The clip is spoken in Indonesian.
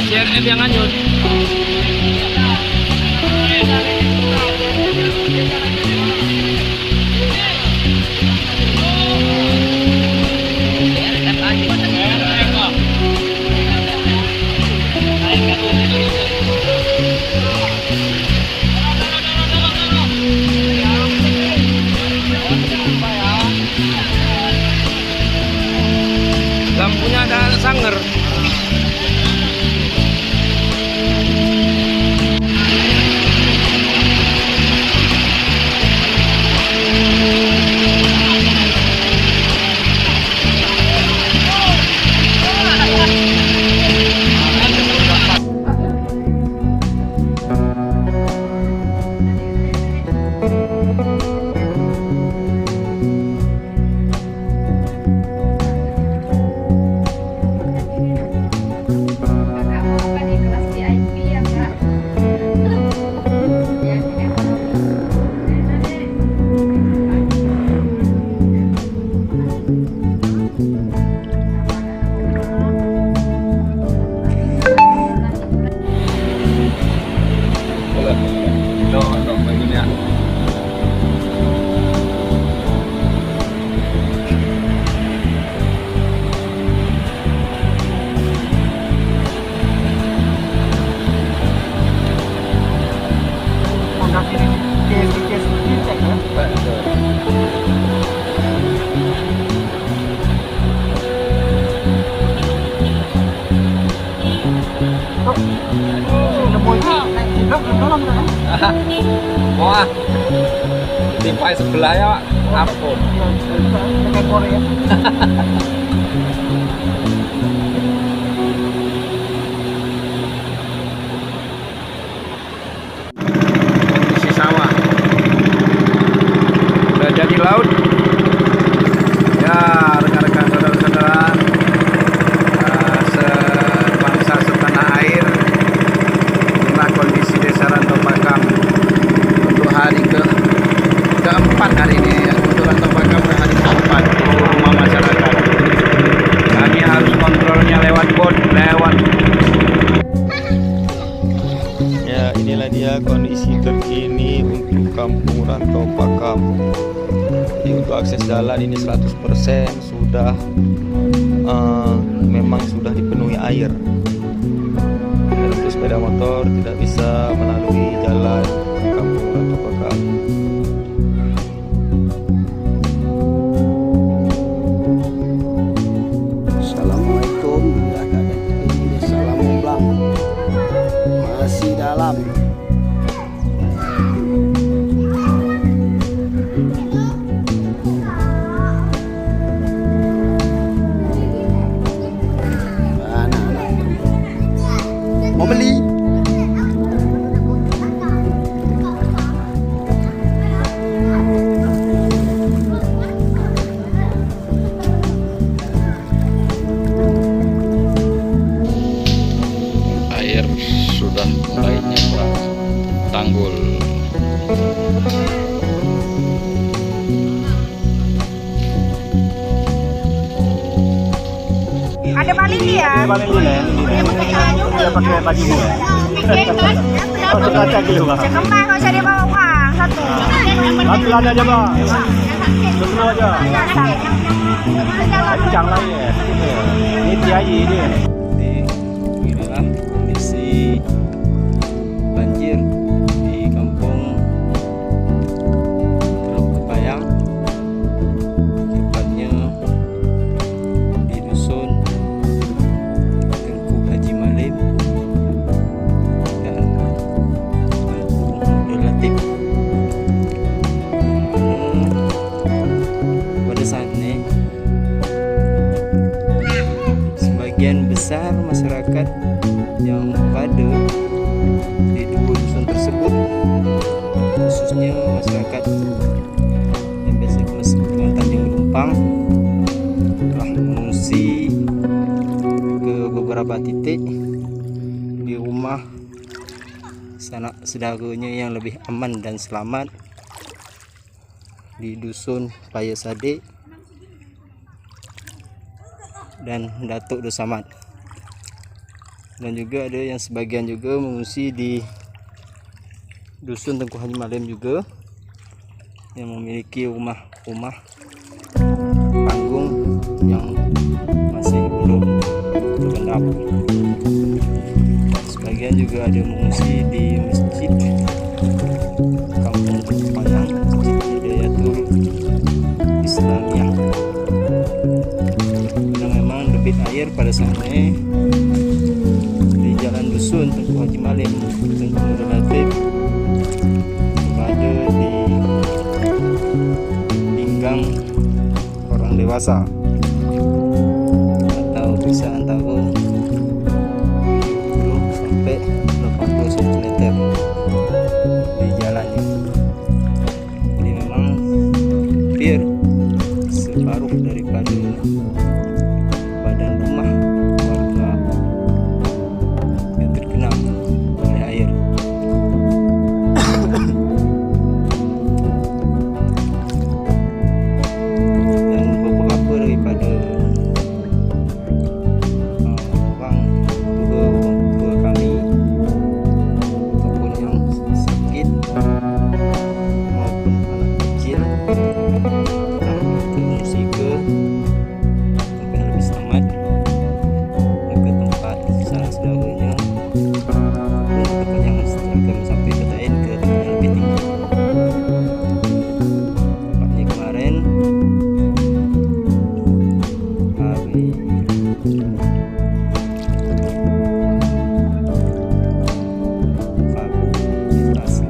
CRM yang hanyut. Lampunya ada sanger. Wah, timpai sebelah ya, Pak. Ampun. Kayak Korea. Kondisi sawah udah jadi laut ya, rekan-rekan saudara-saudara, sebangsa setanah air. Inilah kondisi desa Rantau Pakam untuk hari keempat hari ini. Untuk Rantau Pakam hari keempat rumah masyarakat. Kami harus kontrolnya lewat bot, Ya, inilah dia kondisi terkini untuk Kampung Rantau Pakam. Jadi untuk akses jalan ini 100% sudah memang sudah dipenuhi air. Dan untuk sepeda motor tidak bisa melalui jalan Kampung Rantau Pakam. Assalamualaikum, inilah keadaan terkini di Desa Lamumblang. Masih dalam. Anak-anak mau beli. Air sudah mulai nyebrang tanggul. Ada paling dia. Paling dulu ya. Dia pakai baju ni. Oh, terkaca dulu bang. Sekembang kalau saya dia bawa uang satu. Satu ada aja bang. Satu aja. Kencang lagi ya. Ini tiayi dia. Inilah kondisi banjir di Kampung Teluk Pepayang, tepatnya di dusun Tengku Haji Malim dan Kampung Relatif. Pada saat ini sebagian besar masyarakat yang berada di dua dusun tersebut, khususnya masyarakat yang biasa penumpang telah mengungsi ke beberapa titik di rumah sanak saudaranya yang lebih aman dan selamat di dusun Payasade dan Datuk Dosamat. Dan juga ada yang sebagian juga mengungsi di dusun Tengku Haji Malim juga, yang memiliki rumah-rumah panggung yang masih belum terendam. Sebagian juga ada mengungsi di masjid Kampung Panang, Masjid Hidayatul Islamiyah. Karena memang debit air pada saatnya di jalan dusun Tengku Haji Malim Tengku Nurul Latif berada di pinggang orang dewasa atau bisa antara 70 sampai 80 cm di jalannya. Jadi memang hampir separuh daripada badan rumah warga yang tergenang oleh air. Dan beberapa daripada orang tua kami ataupun yang sakit maupun anak kecil telah mengungsi ke tempat yang lebih selamat, ke tempat sanak saudaranya, tempat yang seragam sampai bertahan ke tempat yang lebih tinggi. Tempatnya kemarin hari Rabu di Selasa.